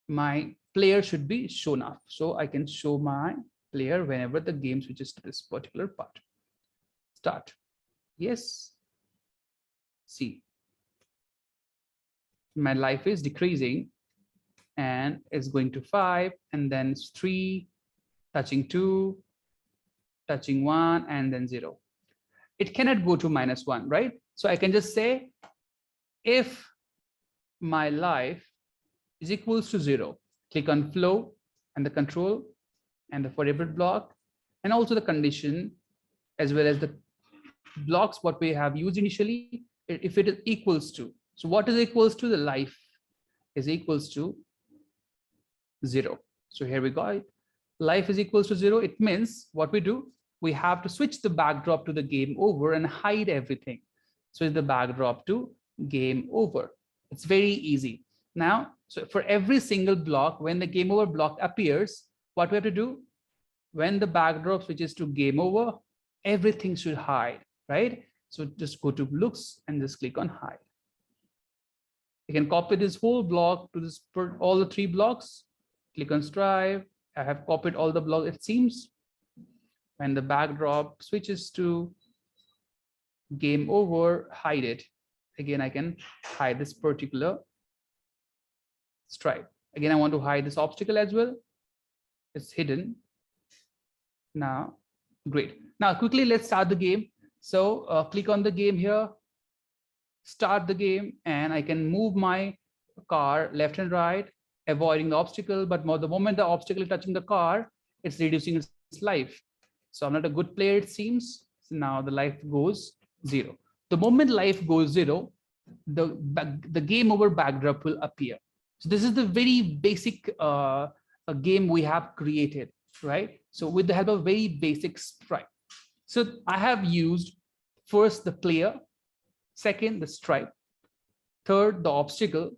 my player should be shown up. So I can show my player whenever the game switches to this particular part. Start. Yes. See. My life is decreasing and it's going to 5, and then it's 3, touching 2, touching 1, and then 0. It cannot go to -1, right? So I can just say if my life is equals to 0, click on flow and the control and the forever block, and also the condition as well as the blocks what we have used initially, if it is equals to. So what is equals to the life is equals to 0. So here we go. Life is equals to 0. It means what we do, we have to switch the backdrop to the game over and hide everything. Switch the backdrop to game over. It's very easy. Now, so for every single block, when the game over block appears, what we have to do, when the backdrop switches to game over, everything should hide, right? So just go to looks and just click on hide. You can copy this whole block to this all the 3 blocks. Click on strive. I have copied all the blocks. It seems when the backdrop switches to game over, hide it. Again, I can hide this particular stripe. Again, I want to hide this obstacle as well. It's hidden. Now, great. Now, quickly, let's start the game. So click on the game here, start the game, and I can move my car left and right, avoiding the obstacle. But the moment the obstacle is touching the car, it's reducing its life. So I'm not a good player, it seems. So now the life goes 0. The moment life goes 0, the game over backdrop will appear. So this is the very basic game we have created, right? So with the help of very basic stripe. So I have used first the player, second the stripe, third the obstacle,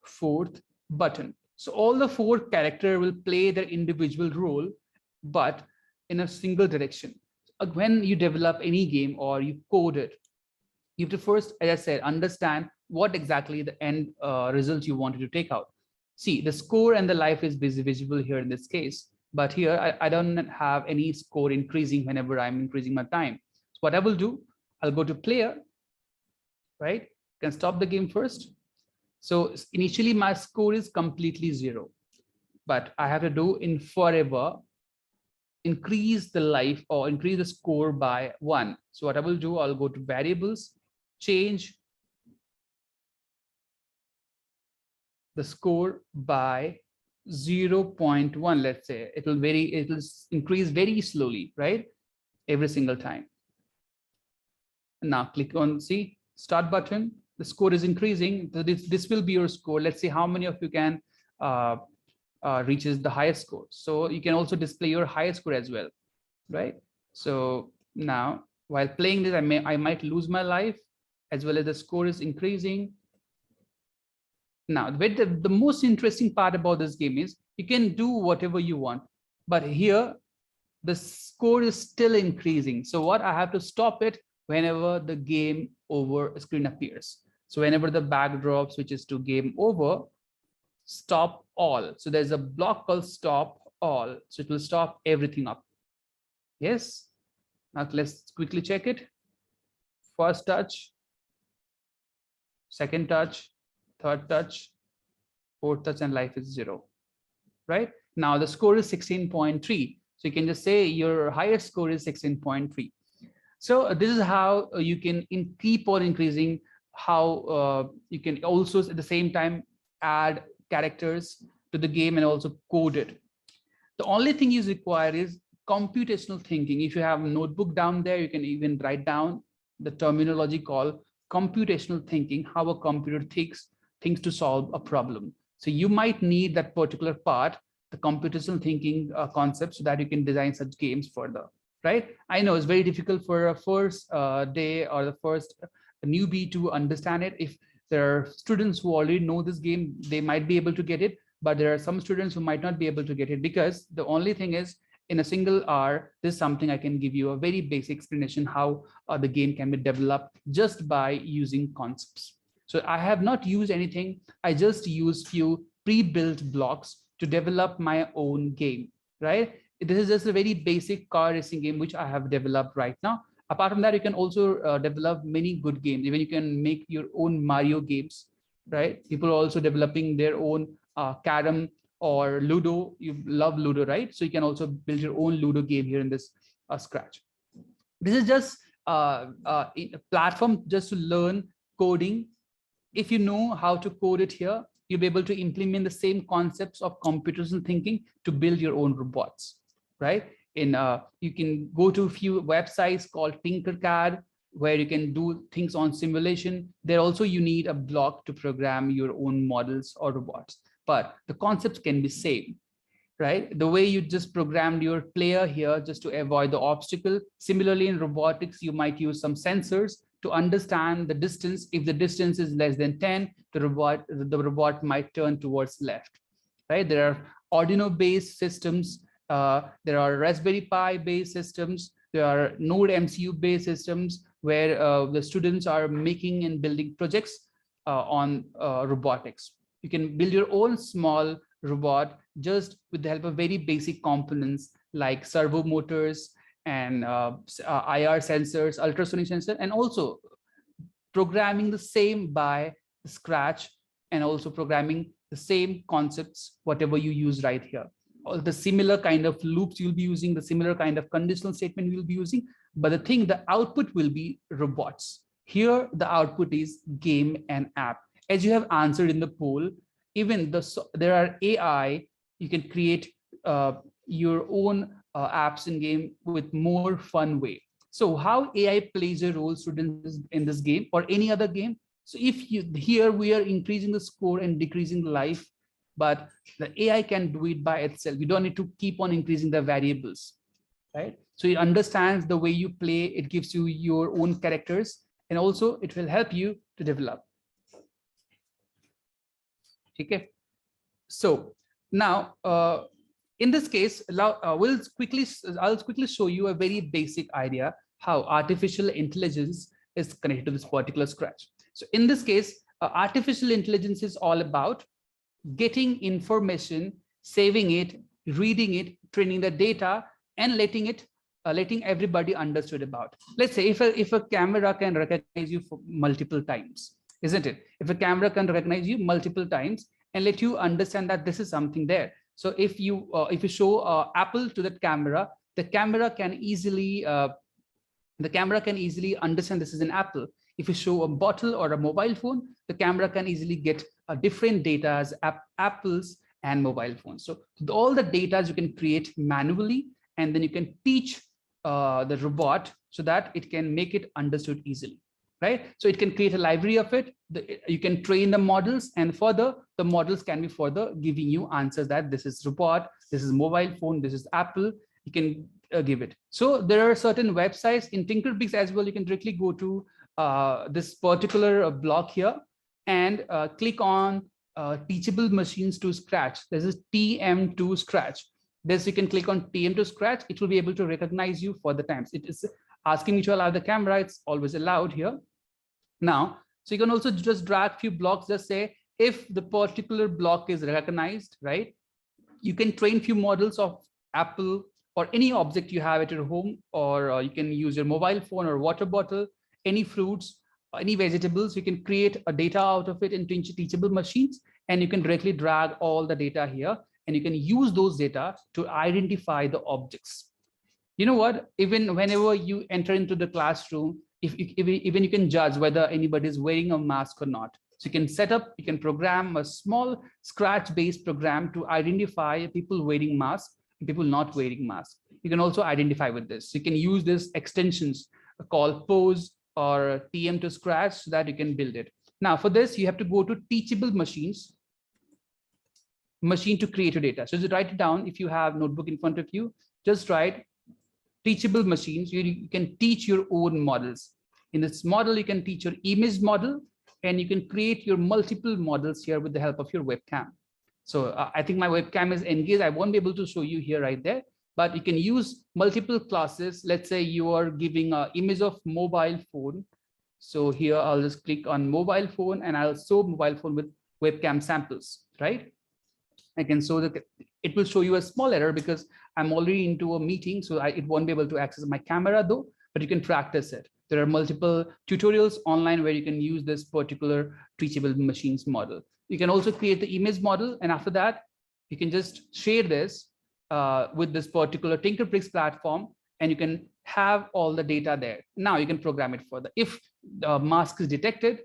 fourth button. So all the 4 characters will play their individual role, but in a single direction. When you develop any game or you code it, you have to first, as I said, understand what exactly the end result you wanted to take out. See, the score and the life is visible here in this case, but here I don't have any score increasing whenever I'm increasing my time. So what I will do, I'll go to player, right? Can stop the game first. So initially my score is completely 0, but I have to do in forever, increase the life or increase the score by 1. So what I will do, I'll go to variables, change the score by 0.1. Let's say it will increase very slowly, right? Every single time. And now click on see start button. The score is increasing. This will be your score. Let's see how many of you can reaches the highest score. So you can also display your highest score as well, right? So now while playing this, I might lose my life as well as the score is increasing. Now, the most interesting part about this game is you can do whatever you want, but here the score is still increasing. So what I have to stop it whenever the game over screen appears. So whenever the backdrop switches to game over, stop all. So there's a block called stop all. So it will stop everything up. Yes. Now let's quickly check it. First touch, second touch, third touch, fourth touch, and life is 0. Right? Now the score is 16.3. So you can just say your highest score is 16.3. So this is how you can keep on increasing, how you can also at the same time add characters to the game and also code it. The only thing you require is computational thinking. If you have a notebook down there, you can even write down the terminology called computational thinking, how a computer thinks to solve a problem. So you might need that particular part, the computational thinking concept, so that you can design such games further, right? I know it's very difficult for a first day or the first newbie to understand it. If there are students who already know this game, they might be able to get it, but there are some students who might not be able to get it, because the only thing is in a single hour, this is something I can give you a very basic explanation how the game can be developed just by using concepts. So I have not used anything. I just used few pre-built blocks to develop my own game, right? This is just a very basic car racing game, which I have developed right now. Apart from that, you can also develop many good games. Even you can make your own Mario games, right? People are also developing their own Carom or Ludo. You love Ludo, right? So you can also build your own Ludo game here in this Scratch. This is just a platform just to learn coding. If you know how to code it here, you'll be able to implement the same concepts of computational thinking to build your own robots, right? You can go to a few websites called Tinkercad, where you can do things on simulation. There also you need a block to program your own models or robots, but the concepts can be same, right? The way you just programmed your player here just to avoid the obstacle. Similarly, in robotics, you might use some sensors to understand the distance. If the distance is less than 10, the robot might turn towards left, right? There are Arduino-based systems. There are Raspberry Pi-based systems. There are Node MCU-based systems where the students are making and building projects on robotics. You can build your own small robot just with the help of very basic components like servo motors and IR sensors, ultrasonic sensor, and also programming the same by scratch, and also programming the same concepts, whatever you use right here. All the similar kind of loops you'll be using, the similar kind of conditional statement you'll be using, but the output will be robots. Here, the output is game and app. As you have answered in the poll, even there are AI, you can create your own apps in game with more fun way. So how AI plays a role, students, in this game or any other game? So if you here we are increasing the score and decreasing the life, but the AI can do it by itself. You don't need to keep on increasing the variables, right? So it understands the way you play. It gives you your own characters, and also it will help you to develop. Okay. So now, in this case, I'll quickly show you a very basic idea how artificial intelligence is connected to this particular scratch. So in this case, artificial intelligence is all about getting information, saving it, reading it, training the data, and letting everybody understood about. Let's say if a camera can recognize you for multiple times, isn't it? If a camera can recognize you multiple times and let you understand that this is something there. So if you show Apple to that camera, the camera can easily understand this is an apple. If you show a bottle or a mobile phone, the camera can easily get different data as apples and mobile phones. So all the data you can create manually, and then you can teach the robot so that it can make it understood easily, right? So it can create a library of it. You can train the models, and further, the models can be further giving you answers that this is robot, this is mobile phone, this is Apple. You can give it. So there are certain websites in TinkerBix as well. You can directly go to this particular block here and click on teachable machines to scratch. This is TM2 scratch. This you can click on TM2 scratch. It will be able to recognize you for the times. It is asking me to allow the camera. It's always allowed here. Now, so you can also just drag few blocks. Just say if the particular block is recognized, right? You can train few models of Apple or any object you have at your home, or you can use your mobile phone or water bottle, any fruits, any vegetables. You can create a data out of it into teachable machines, and you can directly drag all the data here, and you can use those data to identify the objects. You know what? Even whenever you enter into the classroom, even you can judge whether anybody is wearing a mask or not. So you can program a small scratch-based program to identify people wearing masks and people not wearing masks. You can also identify with this. You can use this extensions called pose or TM to scratch so that you can build it. Now for this, you have to go to teachable machines, machine to create your data. So just write it down. If you have notebook in front of you, just write teachable machines. You can teach your own models. In this model, you can teach your image model, and you can create your multiple models here with the help of your webcam. So I think my webcam is engaged. I won't be able to show you here right there, but you can use multiple classes. Let's say you are giving an image of mobile phone. So here I'll just click on mobile phone, and I'll show mobile phone with webcam samples, right? I can show that it will show you a small error because I'm already into a meeting, so it won't be able to access my camera though, but you can practice it. There are multiple tutorials online where you can use this particular teachable machines model. You can also create the image model, and after that, you can just share this with this particular TinkerBricks platform, and you can have all the data there. Now you can program it further. If the mask is detected,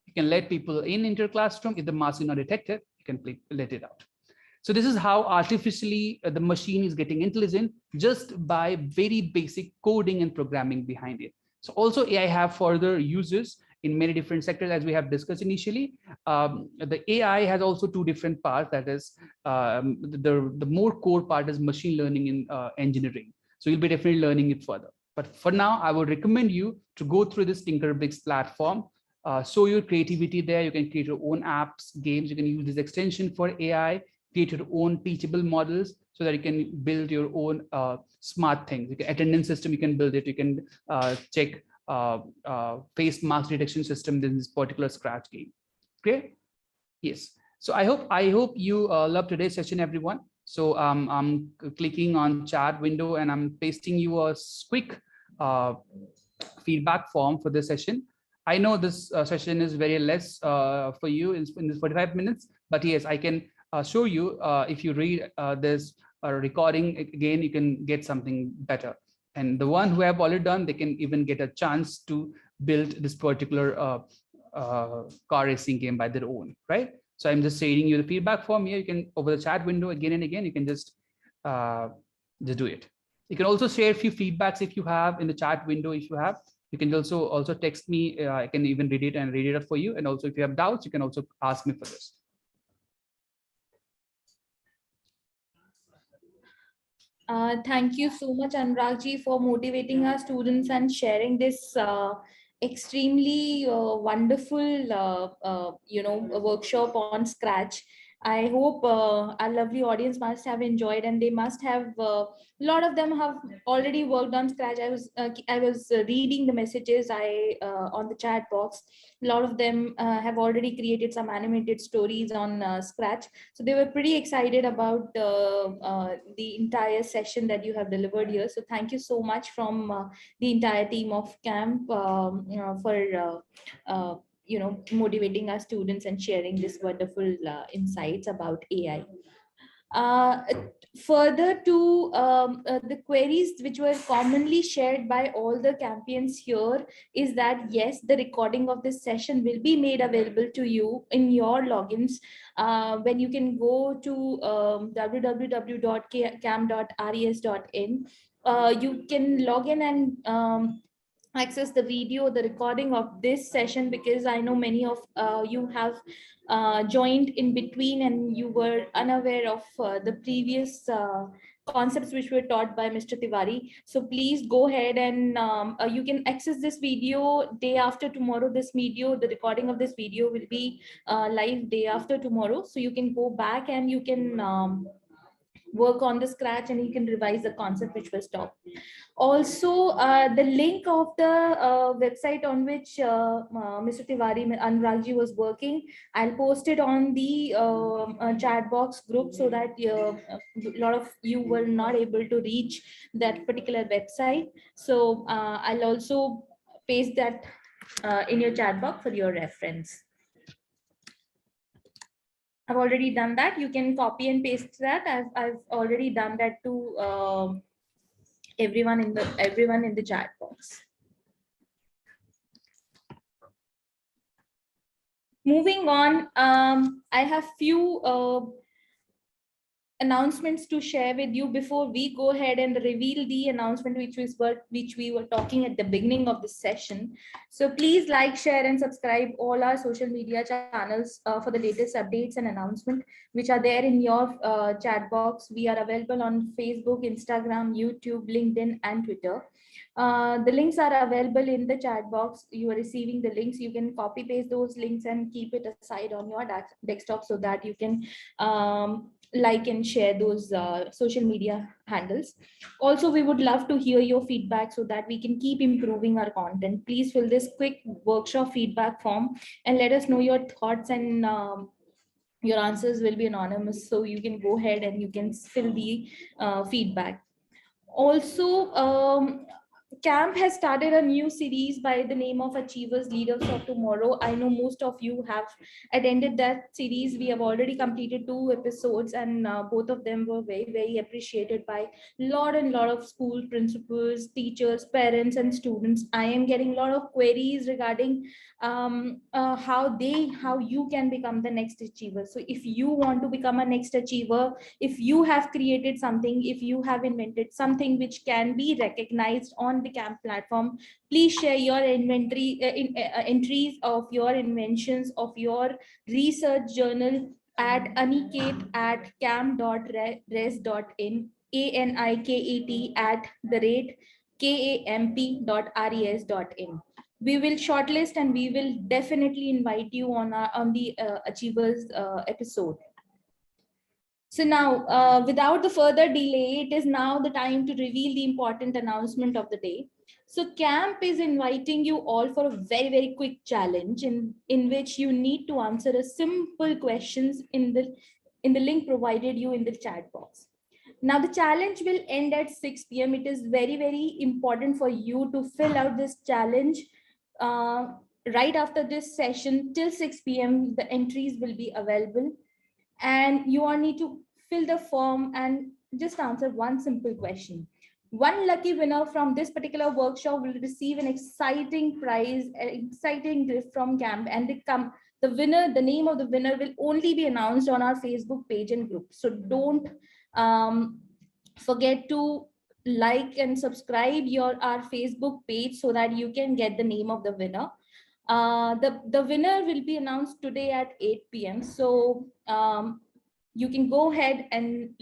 you can let people into your classroom. If the mask is not detected, you can let it out. So this is how artificially the machine is getting intelligent just by very basic coding and programming behind it. So also AI have further uses in many different sectors, as we have discussed initially. The AI has also two different parts. That is, the more core part is machine learning in engineering. So you'll be definitely learning it further. But for now, I would recommend you to go through this Tinkerbricks platform. Show your creativity there. You can create your own apps, games. You can use this extension for AI, create your own teachable models so that you can build your own smart things. You can, attendance system, you can build it. You can check face mask detection system in this particular Scratch game. Okay. Yes. So I hope you love today's session, everyone. So I'm clicking on chat window and I'm pasting you a quick uh, feedback form for this session. I know this session is very less for you in this 45 minutes, but yes, I can show you if you read this recording again, you can get something better. And the one who have already done, they can even get a chance to build this particular car racing game by their own, right? So I'm just sharing you the feedback form here. You can, over the chat window again and again, you can uh, just do it. You can also share a few feedbacks if you have in the chat window. If you have, you can also text me. I can even read it and read it up for you. And also, if you have doubts, you can also ask me for this. Thank you so much, Anuragji, for motivating our students and sharing this extremely wonderful, a workshop on Scratch. I hope our lovely audience must have enjoyed, and they must have. A lot of them have already worked on Scratch. I was reading the messages on the chat box. A lot of them have already created some animated stories on Scratch, so they were pretty excited about the entire session that you have delivered here. So thank you so much from the entire team of camp for motivating our students and sharing this wonderful insights about AI. Uh, Further to the queries which were commonly shared by all the campions here is that yes, the recording of this session will be made available to you in your logins when you can go to www.cam.res.in. You can log in and access the video, the recording of this session, because I know many of you have joined in between and you were unaware of the previous concepts which were taught by Mr. Tiwari. So please go ahead and you can access this video day after tomorrow. This video, the recording of this video will be live day after tomorrow. So you can go back and you can work on the Scratch and you can revise the concept which was taught. Also, the link of the website on which Mr. Tiwari Anuragji was working, I'll post it on the chat box group so that a lot of you were not able to reach that particular website. So I'll also paste that in your chat box for your reference. I've already done that. You can copy and paste that. I've already done that to everyone in the chat box. Moving on, I have few announcements to share with you before we go ahead and reveal the announcement which we were talking at the beginning of this session. So please like, share, and subscribe all our social media channels for the latest updates and announcement which are there in your chat box. We are available on Facebook, Instagram, YouTube, LinkedIn, and Twitter. The links are available in the chat box. You are receiving the links. You can copy paste those links and keep it aside on your desktop so that you can like and share those social media handles. Also, we would love to hear your feedback so that we can keep improving our content. Please fill this quick workshop feedback form and let us know your thoughts, and your answers will be anonymous, so you can go ahead and you can fill the feedback. Also, camp has started a new series by the name of Achievers Leaders of Tomorrow. I know most of you have attended that series. We have already completed 2 episodes, and both of them were very appreciated by lot and lot of school principals, teachers, parents, and students. I am getting a lot of queries regarding how you can become the next achiever. So if you want to become a next achiever, if you have created something, if you have invented something which can be recognized on the camp platform. Please share your inventory entries of your inventions of your research journal at aniket@camp.res.in, ANIKET @kamp.res.in. We will shortlist and we will definitely invite you on the Achievers episode. So now, without the further delay, it is now the time to reveal the important announcement of the day. So CAMP is inviting you all for a very, very quick challenge in which you need to answer a simple questions in the link provided you in the chat box. Now the challenge will end at 6 p.m. It is very, very important for you to fill out this challenge right after this session till 6 p.m. The entries will be available and you all need to fill the form and just answer one simple question. One lucky winner from this particular workshop will receive an exciting prize, an exciting gift from camp, and the winner, the name of the winner will only be announced on our Facebook page and group. So don't forget to like and subscribe our Facebook page so that you can get the name of the winner. The winner will be announced today at 8 p.m. So you can go ahead and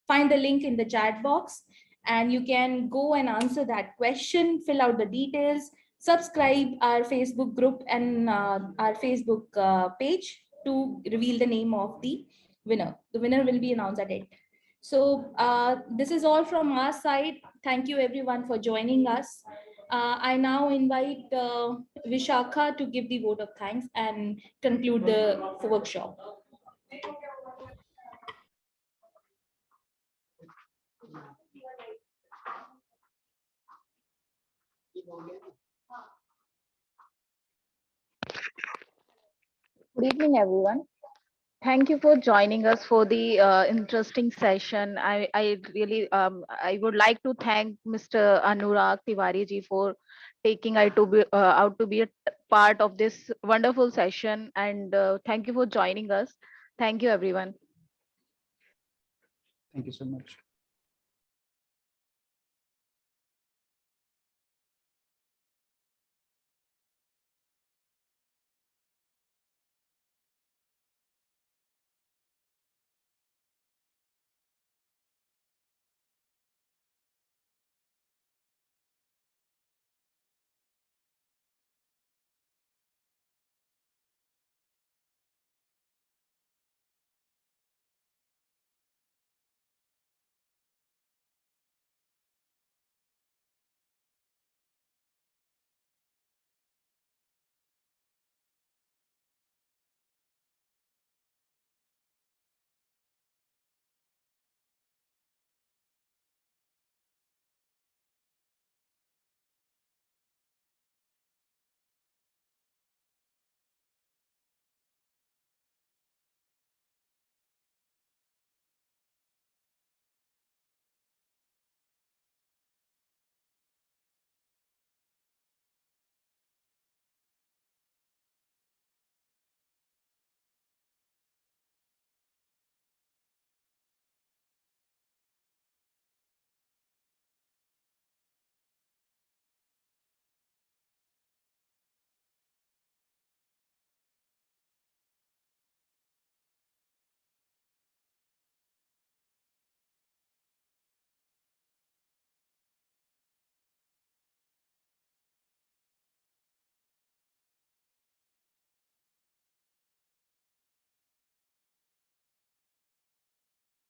find the link in the chat box and you can go and answer that question, fill out the details, subscribe our Facebook group and our Facebook page to reveal the name of the winner. The winner will be announced at 8. So this is all from our side. Thank you everyone for joining us. I now invite Vishakha to give the vote of thanks and conclude the workshop. Good evening, everyone. Thank you for joining us for the interesting session. I would like to thank Mr. Anurag Tiwari ji for taking I to be out to be a part of this wonderful session, and thank you for joining us. Thank you, everyone. Thank you so much.